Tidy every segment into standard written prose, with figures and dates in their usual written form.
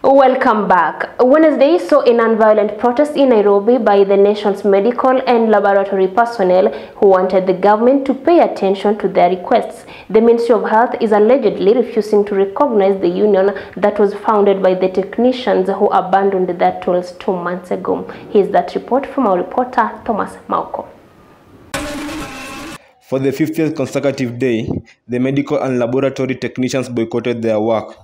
Welcome back. Wednesday saw a non-violent protest in Nairobi by the nation's medical and laboratory personnel who wanted the government to pay attention to their requests. The Ministry of Health is allegedly refusing to recognize the union that was founded by the technicians who abandoned their tools 2 months ago. Here's that report from our reporter, Thomas Mauko. For the 50th consecutive day, the medical and laboratory technicians boycotted their work,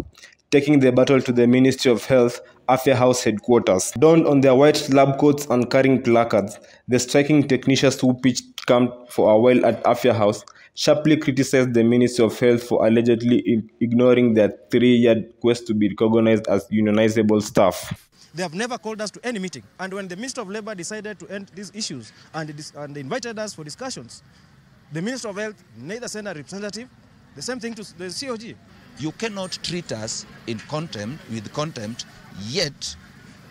taking the battle to the Ministry of Health, Afya House headquarters. Donned on their white lab coats and carrying placards, the striking technicians who pitched camp for a while at Afya House sharply criticized the Ministry of Health for allegedly ignoring their 3-year quest to be recognized as unionizable staff. They have never called us to any meeting. And when the Minister of Labour decided to end these issues and invited us for discussions, the Minister of Health neither sent a representative, the same thing to the COG. You cannot treat us with contempt, yet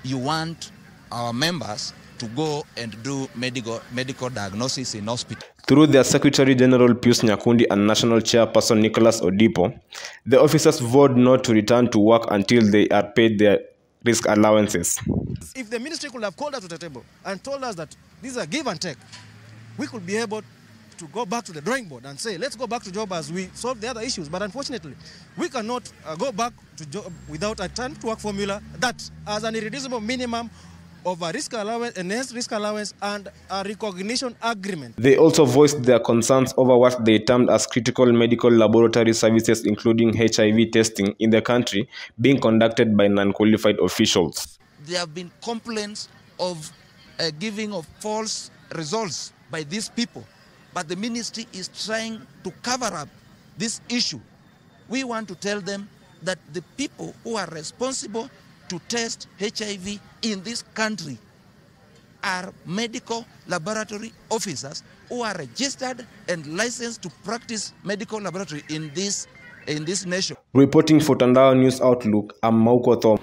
you want our members to go and do medical diagnosis in hospital. Through their Secretary General Pius Nyakundi and National Chairperson Nicholas Odipo, the officers vowed not to return to work until they are paid their risk allowances. If the ministry could have called us to the table and told us that this is a give and take, we could be able to go back to the drawing board and say, let's go back to job as we solve the other issues. But unfortunately, we cannot go back to job without a turn to work formula that has an irreducible minimum of a risk allowance, enhanced risk allowance, and a recognition agreement. They also voiced their concerns over what they termed as critical medical laboratory services, including HIV testing in the country, being conducted by non-qualified officials. There have been complaints of giving of false results by these people. But the ministry is trying to cover up this issue. We want to tell them that the people who are responsible to test HIV in this country are medical laboratory officers who are registered and licensed to practice medical laboratory in this nation. Reporting for Tandao News Outlook, I'm Mauko Thom.